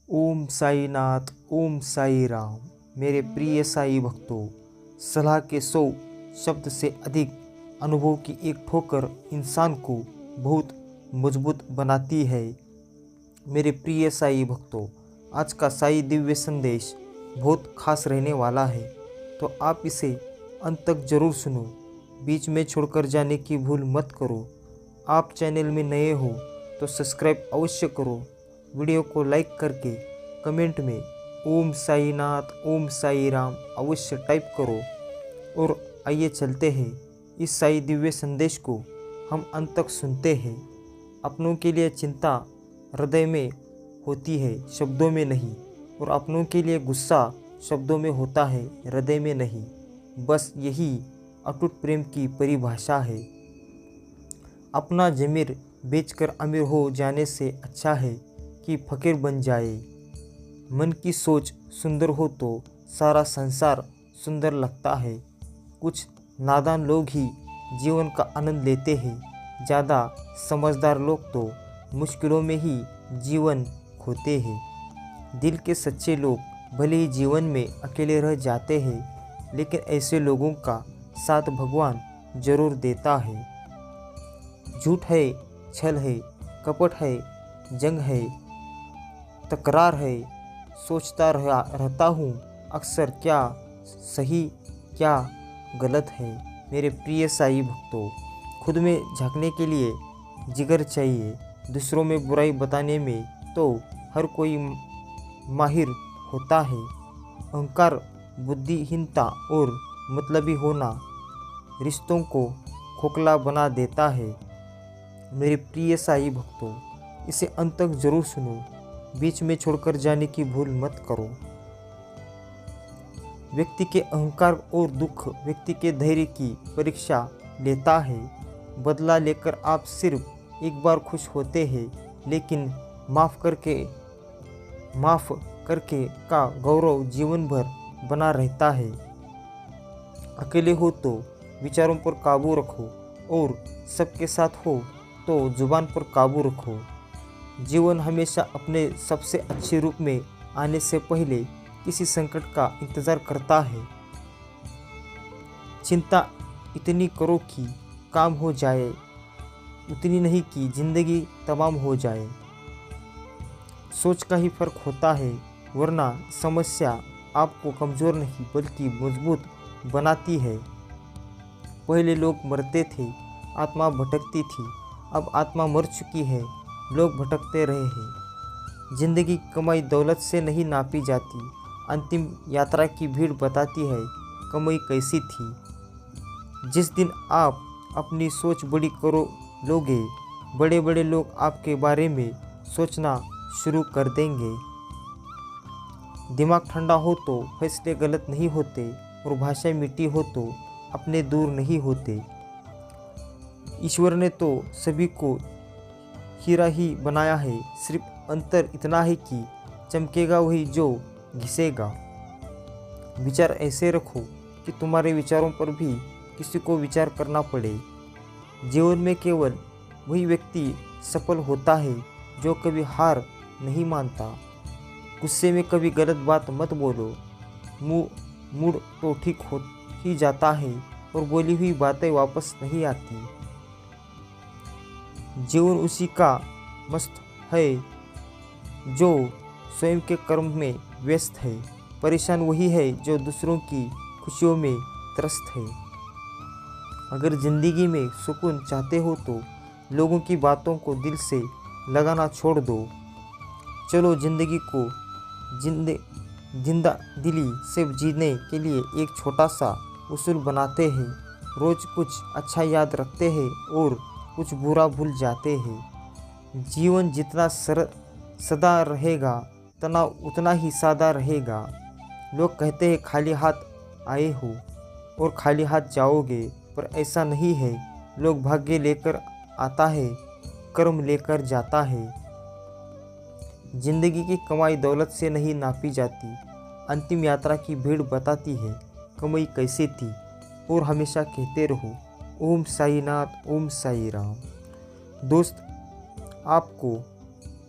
ओम साईनाथ, ओम साई राम। मेरे प्रिय साई भक्तों, सलाह के 100 शब्द से अधिक अनुभव की एक ठोकर इंसान को बहुत मजबूत बनाती है। मेरे प्रिय साई भक्तों, आज का साई दिव्य संदेश बहुत खास रहने वाला है, तो आप इसे अंत तक जरूर सुनो। बीच में छोड़कर जाने की भूल मत करो। आप चैनल में नए हो तो सब्सक्राइब अवश्य करो। वीडियो को लाइक करके कमेंट में ओम साईनाथ, ओम साई राम अवश्य टाइप करो। और आइए चलते हैं, इस साई दिव्य संदेश को हम अंत तक सुनते हैं। अपनों के लिए चिंता हृदय में होती है, शब्दों में नहीं। और अपनों के लिए गुस्सा शब्दों में होता है, हृदय में नहीं। बस यही अटूट प्रेम की परिभाषा है। अपना ज़मीर बेचकर अमीर हो जाने से अच्छा है कि फकीर बन जाए। मन की सोच सुंदर हो तो सारा संसार सुंदर लगता है। कुछ नादान लोग ही जीवन का आनंद लेते हैं, ज़्यादा समझदार लोग तो मुश्किलों में ही जीवन खोते हैं। दिल के सच्चे लोग भले ही जीवन में अकेले रह जाते हैं, लेकिन ऐसे लोगों का साथ भगवान जरूर देता है। झूठ है, छल है, कपट है, जंग है, तकरार है, सोचता रहता हूँ अक्सर क्या सही क्या गलत है। मेरे प्रिय साई भक्तों, खुद में झांकने के लिए जिगर चाहिए। दूसरों में बुराई बताने में तो हर कोई माहिर होता है। अहंकार, बुद्धिहीनता और मतलबी होना रिश्तों को खोखला बना देता है। मेरे प्रिय साई भक्तों, इसे अंत तक जरूर सुनो। बीच में छोड़कर जाने की भूल मत करो। व्यक्ति के अहंकार और दुख व्यक्ति के धैर्य की परीक्षा लेता है। बदला लेकर आप सिर्फ एक बार खुश होते हैं, लेकिन माफ़ करके का गौरव जीवन भर बना रहता है। अकेले हो तो विचारों पर काबू रखो, और सबके साथ हो तो जुबान पर काबू रखो। जीवन हमेशा अपने सबसे अच्छे रूप में आने से पहले किसी संकट का इंतज़ार करता है। चिंता इतनी करो कि काम हो जाए, उतनी नहीं कि जिंदगी तमाम हो जाए। सोच का ही फर्क होता है, वरना समस्या आपको कमज़ोर नहीं बल्कि मजबूत बनाती है। पहले लोग मरते थे, आत्मा भटकती थी। अब आत्मा मर चुकी है, लोग भटकते रहे हैं। जिंदगी कमाई दौलत से नहीं नापी जाती। अंतिम यात्रा की भीड़ बताती है कमाई कैसी थी। जिस दिन आप अपनी सोच बड़ी करो लोगे, बड़े बड़े लोग आपके बारे में सोचना शुरू कर देंगे। दिमाग ठंडा हो तो फैसले गलत नहीं होते, और भाषा मीठी हो तो अपने दूर नहीं होते। ईश्वर ने तो सभी को हीरा ही बनाया है, सिर्फ अंतर इतना है कि चमकेगा वही जो घिसेगा। विचार ऐसे रखो कि तुम्हारे विचारों पर भी किसी को विचार करना पड़े। जीवन में केवल वही व्यक्ति सफल होता है जो कभी हार नहीं मानता। गुस्से में कभी गलत बात मत बोलो, मूड तो ठीक हो ही जाता है और बोली हुई बातें वापस नहीं आती। जीवन उसी का मस्त है जो स्वयं के कर्म में व्यस्त है। परेशान वही है जो दूसरों की खुशियों में त्रस्त है। अगर जिंदगी में सुकून चाहते हो तो लोगों की बातों को दिल से लगाना छोड़ दो। चलो जिंदगी को जिंदा दिली से जीने के लिए एक छोटा सा उसूल बनाते हैं। रोज़ कुछ अच्छा याद रखते हैं और कुछ बुरा भूल जाते हैं। जीवन जितना सदा रहेगा, तनाव उतना ही सादा रहेगा। लोग कहते हैं खाली हाथ आए हो और खाली हाथ जाओगे, पर ऐसा नहीं है। लोग भाग्य लेकर आता है, कर्म लेकर जाता है। जिंदगी की कमाई दौलत से नहीं नापी जाती। अंतिम यात्रा की भीड़ बताती है कमाई कैसी थी। और हमेशा कहते रहो ओम साईनाथ, ओम साई राम। दोस्त, आपको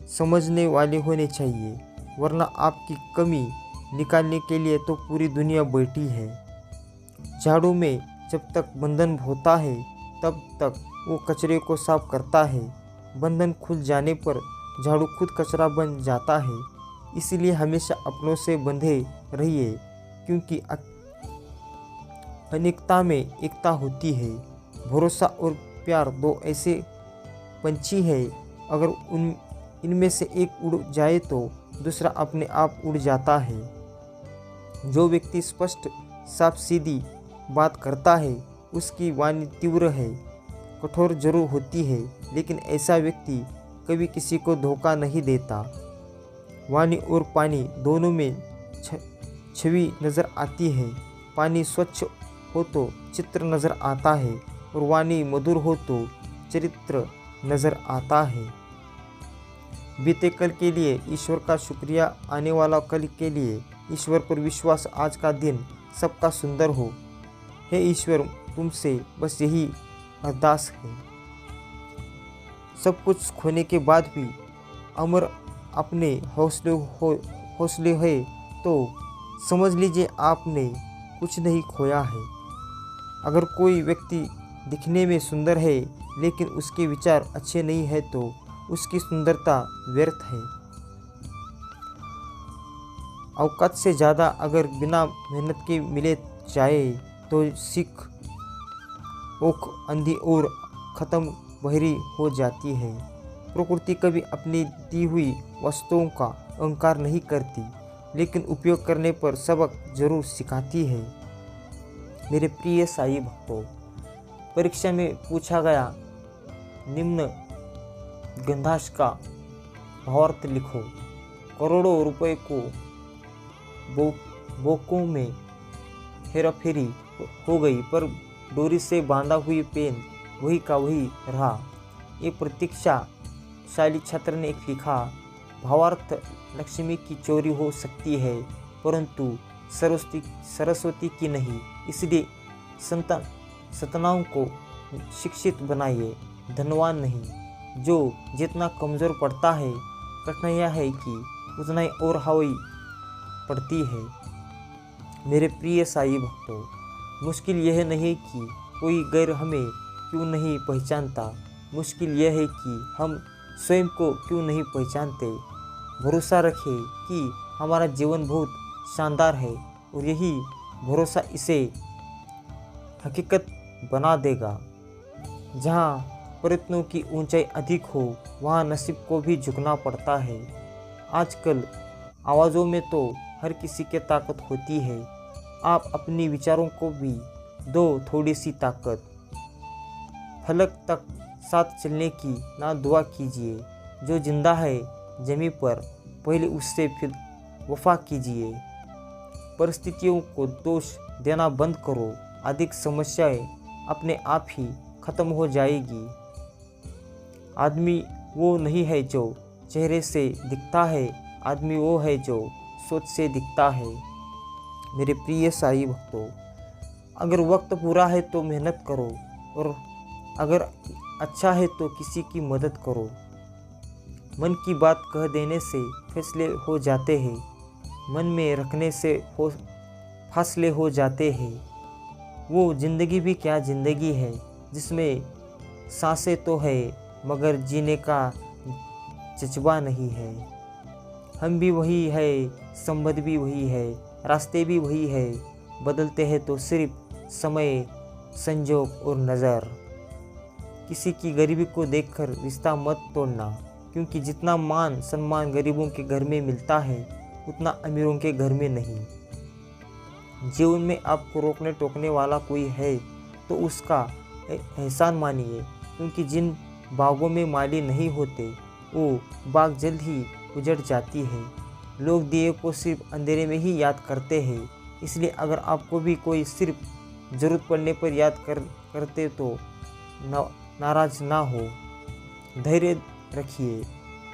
समझने वाले होने चाहिए। वरना आपकी कमी निकालने के लिए तो पूरी दुनिया बैठी है। झाड़ू में जब तक बंधन होता है तब तक वो कचरे को साफ करता है। बंधन खुल जाने पर झाड़ू खुद कचरा बन जाता है। इसलिए हमेशा अपनों से बंधे रहिए, क्योंकि अनेकता में एकता होती है। भरोसा और प्यार दो ऐसे पंछी हैं, अगर इनमें से एक उड़ जाए तो दूसरा अपने आप उड़ जाता है। जो व्यक्ति स्पष्ट साफ सीधी बात करता है उसकी वाणी तीव्र है, कठोर जरूर होती है, लेकिन ऐसा व्यक्ति कभी किसी को धोखा नहीं देता। वाणी और पानी दोनों में छवि नज़र आती है। पानी स्वच्छ हो तो चित्र नज़र आता है और वाणी मधुर हो तो चरित्र नज़र आता है। बीते कल के लिए ईश्वर का शुक्रिया, आने वाला कल के लिए ईश्वर पर विश्वास। आज का दिन सबका सुंदर हो। हे ईश्वर, तुमसे बस यही अरदास है। सब कुछ खोने के बाद भी अमर अपने हौसले है तो समझ लीजिए आपने कुछ नहीं खोया है। अगर कोई व्यक्ति दिखने में सुंदर है लेकिन उसके विचार अच्छे नहीं है तो उसकी सुंदरता व्यर्थ है। औकात से ज़्यादा अगर बिना मेहनत के मिले जाए तो सीख ओख अंधी और ख़त्म बहरी हो जाती है। प्रकृति कभी अपनी दी हुई वस्तुओं का अहंकार नहीं करती, लेकिन उपयोग करने पर सबक जरूर सिखाती है। मेरे प्रिय साईं भक्तों, परीक्षा में पूछा गया निम्न गंधाश का भावार्थ लिखो। करोड़ों रुपए को बोकों में हेराफेरी हो गई, पर डोरी से बांधा हुई पेन वही का वही रहा। एक प्रतीक्षाशाली छात्र ने लिखा, भावार्थ लक्ष्मी की चोरी हो सकती है परंतु सरस्वती की नहीं। इसलिए संतानों को शिक्षित बनाइए, धनवान नहीं। जो जितना कमज़ोर पड़ता है, कठिनाइयाँ है कि उतना ही और हावी पड़ती है। मेरे प्रिय साईं भक्तों, मुश्किल यह नहीं कि कोई गैर हमें क्यों नहीं पहचानता, मुश्किल यह है कि हम स्वयं को क्यों नहीं पहचानते। भरोसा रखें कि हमारा जीवन बहुत शानदार है और यही भरोसा इसे हकीकत बना देगा। जहाँ प्रयत्नों की ऊंचाई अधिक हो वहाँ नसीब को भी झुकना पड़ता है। आजकल आवाज़ों में तो हर किसी की ताकत होती है, आप अपने विचारों को भी दो थोड़ी सी ताकत। फलक तक साथ चलने की ना दुआ कीजिए, जो जिंदा है ज़मीं पर पहले उससे फिर वफा कीजिए। परिस्थितियों को दोष देना बंद करो, अधिक समस्याएं अपने आप ही ख़त्म हो जाएगी। आदमी वो नहीं है जो चेहरे से दिखता है, आदमी वो है जो सोच से दिखता है। मेरे प्रिय साईं भक्तों, अगर वक्त पूरा है तो मेहनत करो और अगर अच्छा है तो किसी की मदद करो। मन की बात कह देने से फैसले हो जाते हैं, मन में रखने से फासले हो जाते हैं। वो ज़िंदगी भी क्या ज़िंदगी है जिसमें सांसें तो है मगर जीने का जज्बा नहीं है। हम भी वही है, संबंध भी वही है, रास्ते भी वही है, बदलते हैं तो सिर्फ समय, संजोग और नज़र। किसी की गरीबी को देखकर रिश्ता मत तोड़ना, क्योंकि जितना मान सम्मान गरीबों के घर में मिलता है उतना अमीरों के घर में नहीं। जीवन में आपको रोकने टोकने वाला कोई है तो उसका एहसान मानिए, क्योंकि जिन बागों में माली नहीं होते वो बाग जल्द ही उजड़ जाती है। लोग दिए को सिर्फ अंधेरे में ही याद करते हैं, इसलिए अगर आपको भी कोई सिर्फ ज़रूरत पड़ने पर याद करते तो नाराज़ ना हो, धैर्य रखिए।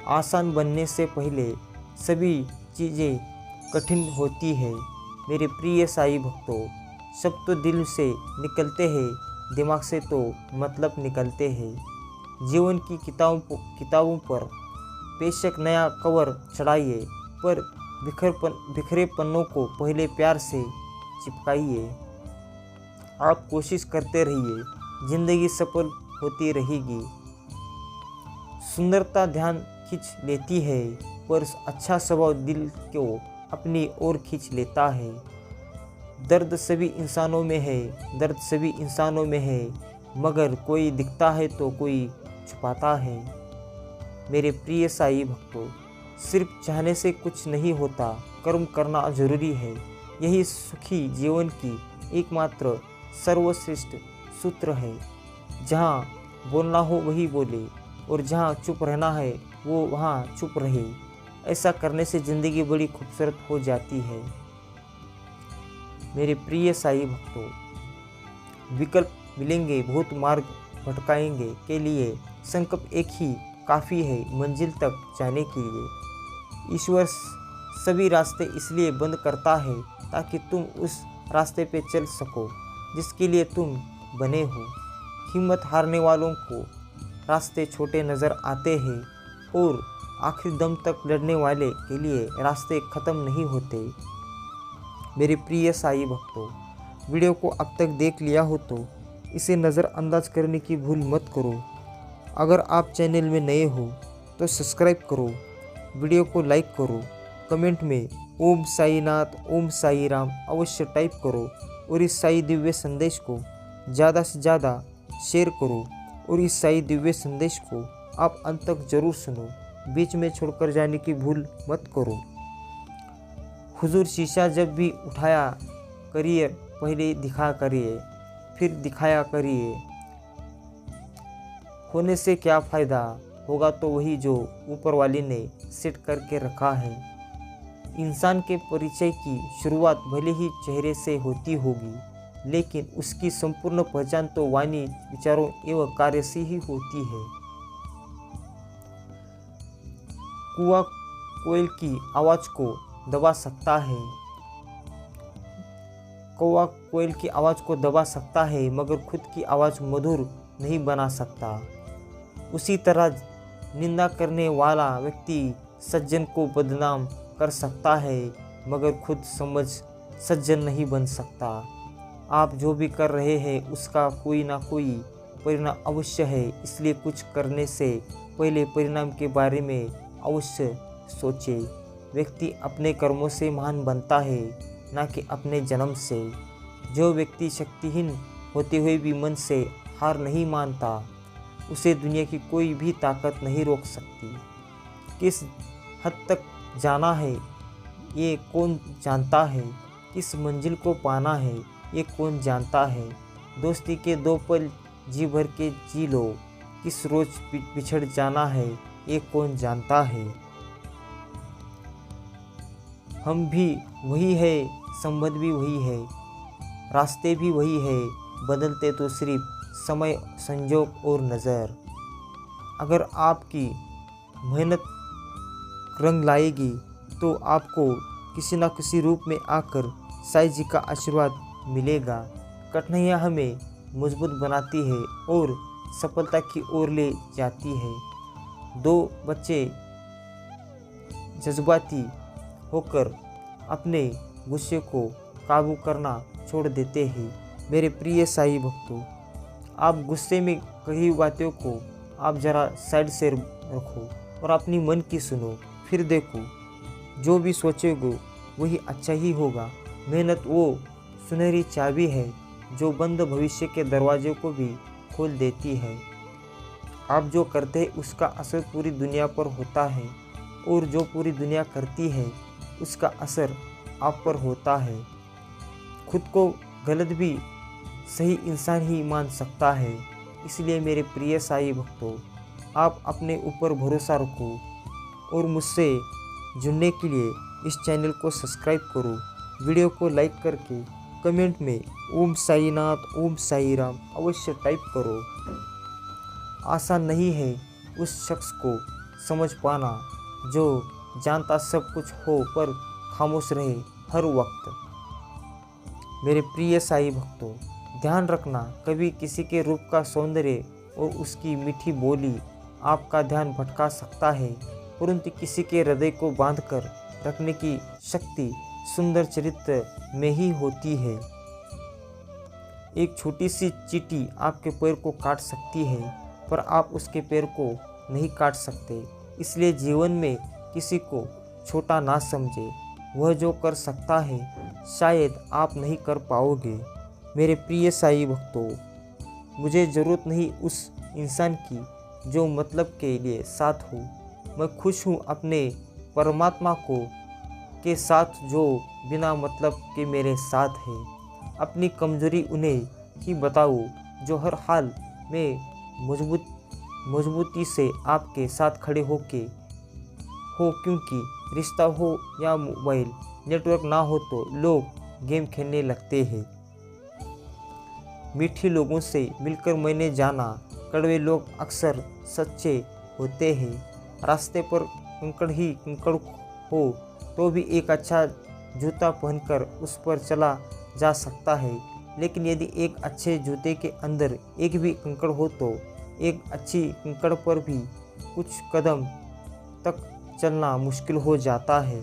आसान बनने से पहले सभी चीज़ें कठिन होती है। मेरे प्रिय साईं भक्तों, सब तो दिल से निकलते हैं, दिमाग से तो मतलब निकलते हैं। जीवन की किताबों पर बेशक नया कवर चढ़ाइए, पर बिखरे पन्नों को पहले प्यार से चिपकाइए। आप कोशिश करते रहिए, जिंदगी सफल होती रहेगी। सुंदरता ध्यान खींच लेती है, पर अच्छा स्वभाव दिल को अपनी ओर खींच लेता है। दर्द सभी इंसानों में है, मगर कोई दिखता है तो कोई छुपाता है। मेरे प्रिय साईं भक्तों, सिर्फ चाहने से कुछ नहीं होता, कर्म करना जरूरी है। यही सुखी जीवन की एकमात्र सर्वश्रेष्ठ सूत्र है। जहाँ बोलना हो वही बोले, और जहाँ चुप रहना है वो वहाँ चुप रहे। ऐसा करने से ज़िंदगी बड़ी खूबसूरत हो जाती है। मेरे प्रिय साईं भक्तों, विकल्प मिलेंगे, बहुत मार्ग भटकाएंगे के लिए संकल्प एक ही काफ़ी है मंजिल तक जाने के लिए। ईश्वर सभी रास्ते इसलिए बंद करता है ताकि तुम उस रास्ते पे चल सको जिसके लिए तुम बने हो। हिम्मत हारने वालों को रास्ते छोटे नज़र आते हैं, और आखिरी दम तक लड़ने वाले के लिए रास्ते ख़त्म नहीं होते। मेरे प्रिय साईं भक्तों, वीडियो को अब तक देख लिया हो तो इसे नज़रअंदाज करने की भूल मत करो। अगर आप चैनल में नए हो तो सब्सक्राइब करो, वीडियो को लाइक करो, कमेंट में ओम साईनाथ ओम साई राम अवश्य टाइप करो, और इस साई दिव्य संदेश को ज़्यादा से ज़्यादा शेयर करो, और इस साई दिव्य संदेश को आप अंत तक जरूर सुनो। बीच में छोड़कर जाने की भूल मत करो। हुजूर शीशा जब भी उठाया करिए, पहले दिखा करिए, फिर दिखाया करिए। होने से क्या फ़ायदा, होगा तो वही जो ऊपर वाले ने सेट करके रखा है। इंसान के परिचय की शुरुआत भले ही चेहरे से होती होगी, लेकिन उसकी संपूर्ण पहचान तो वाणी, विचारों एवं कार्य से ही होती है। कुआं कोयल की आवाज़ को दबा सकता है, कौवा कोयल की आवाज़ को दबा सकता है, मगर खुद की आवाज़ मधुर नहीं बना सकता। उसी तरह निंदा करने वाला व्यक्ति सज्जन को बदनाम कर सकता है, मगर खुद समझ सज्जन नहीं बन सकता। आप जो भी कर रहे हैं उसका कोई ना कोई परिणाम अवश्य है, इसलिए कुछ करने से पहले परिणाम के बारे में अवश्य सोचे। व्यक्ति अपने कर्मों से महान बनता है, ना कि अपने जन्म से। जो व्यक्ति शक्तिहीन होते हुए भी मन से हार नहीं मानता, उसे दुनिया की कोई भी ताकत नहीं रोक सकती। किस हद तक जाना है ये कौन जानता है, किस मंजिल को पाना है ये कौन जानता है। दोस्ती के 2 पल जी भर के जी लो, किस रोज बिछड़ जाना है ये कौन जानता है। हम भी वही है, संबंध भी वही है, रास्ते भी वही है, बदलते तो सिर्फ समय, संजोग और नज़र। अगर आपकी मेहनत रंग लाएगी तो आपको किसी न किसी रूप में आकर साईं जी का आशीर्वाद मिलेगा। कठिनाइयाँ हमें मजबूत बनाती है और सफलता की ओर ले जाती है। 2 बच्चे जज्बाती होकर अपने गुस्से को काबू करना छोड़ देते हैं। मेरे प्रिय साईं भक्तों, आप गुस्से में कही बातों को आप ज़रा साइड से रखो और अपनी मन की सुनो, फिर देखो जो भी सोचोगे वही अच्छा ही होगा। मेहनत वो सुनहरी चाबी है जो बंद भविष्य के दरवाजे को भी खोल देती है। आप जो करते हैं उसका असर पूरी दुनिया पर होता है, और जो पूरी दुनिया करती है उसका असर आप पर होता है। खुद को गलत भी सही इंसान ही मान सकता है। इसलिए मेरे प्रिय साईं भक्तों, आप अपने ऊपर भरोसा रखो और मुझसे जुड़ने के लिए इस चैनल को सब्सक्राइब करो। वीडियो को लाइक करके कमेंट में ओम साईनाथ ओम साई राम अवश्य टाइप करो। आसान नहीं है उस शख्स को समझ पाना जो जानता सब कुछ हो पर खामोश रहे हर वक्त। मेरे प्रिय साईं भक्तों, ध्यान रखना, कभी किसी के रूप का सौंदर्य और उसकी मीठी बोली आपका ध्यान भटका सकता है, परंतु किसी के हृदय को बांधकर रखने की शक्ति सुंदर चरित्र में ही होती है। एक छोटी सी चींटी आपके पैर को काट सकती है, पर आप उसके पैर को नहीं काट सकते। इसलिए जीवन में किसी को छोटा ना समझे। वह जो कर सकता है शायद आप नहीं कर पाओगे। मेरे प्रिय साईं भक्तों, मुझे ज़रूरत नहीं उस इंसान की जो मतलब के लिए साथ हो। मैं खुश हूँ अपने परमात्मा को के साथ जो बिना मतलब के मेरे साथ है। अपनी कमजोरी उन्हें ही बताओ जो हर हाल में मजबूती से आपके साथ खड़े हो, क्योंकि रिश्ता हो या मोबाइल नेटवर्क ना हो तो लोग गेम खेलने लगते हैं। मीठे लोगों से मिलकर मैंने जाना, कड़वे लोग अक्सर सच्चे होते हैं। रास्ते पर कंकड़ ही कंकड़ हो तो भी एक अच्छा जूता पहनकर उस पर चला जा सकता है, लेकिन यदि एक अच्छे जूते के अंदर एक भी कंकड़ हो तो एक अच्छी कंकड़ पर भी कुछ कदम तक चलना मुश्किल हो जाता है।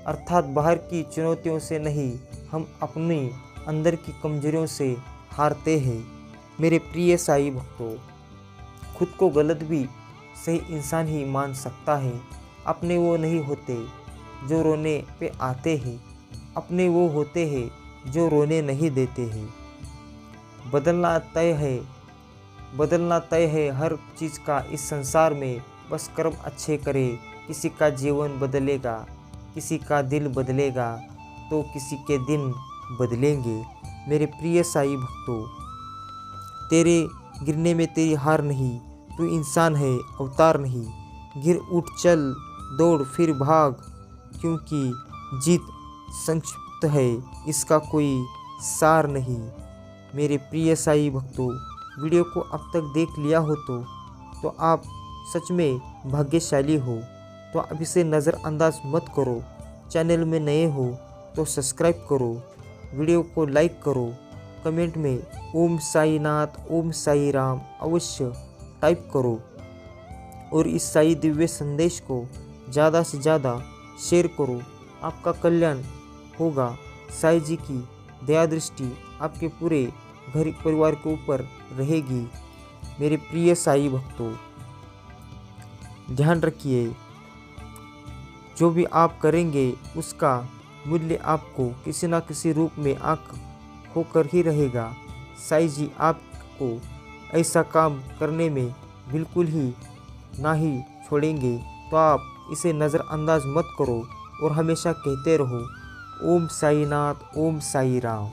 अर्थात बाहर की चुनौतियों से नहीं, हम अपनी अंदर की कमजोरियों से हारते हैं। मेरे प्रिय साईं भक्तों, खुद को गलत भी सही इंसान ही मान सकता है। अपने वो नहीं होते जो रोने पे आते हैं, अपने वो होते हैं जो रोने नहीं देते हैं। बदलना तय है हर चीज़ का इस संसार में, बस कर्म अच्छे करे। किसी का जीवन बदलेगा, किसी का दिल बदलेगा, तो किसी के दिन बदलेंगे। मेरे प्रिय साईं भक्तों, तेरे गिरने में तेरी हार नहीं, तू इंसान है अवतार नहीं। गिर उठ चल दौड़ फिर भाग, क्योंकि जीत संक्षिप्त है, इसका कोई सार नहीं। मेरे प्रिय साईं भक्तों, वीडियो को अब तक देख लिया हो तो आप सच में भाग्यशाली हो। तो अब इसे नज़रअंदाज मत करो। चैनल में नए हो तो सब्सक्राइब करो, वीडियो को लाइक करो, कमेंट में ओम साई नाथ ओम साई राम अवश्य टाइप करो और इस साई दिव्य संदेश को ज़्यादा से ज़्यादा शेयर करो। आपका कल्याण होगा। साई जी की दया दृष्टि आपके पूरे घर परिवार के ऊपर रहेगी। मेरे प्रिय साई भक्तों, ध्यान रखिए, जो भी आप करेंगे उसका मूल्य आपको किसी न किसी रूप में आंख होकर ही रहेगा। साई जी आपको ऐसा काम करने में बिल्कुल ही ना ही छोड़ेंगे। तो आप इसे नज़रअंदाज मत करो और हमेशा कहते रहो ओम साई नाथ ओम साई राम।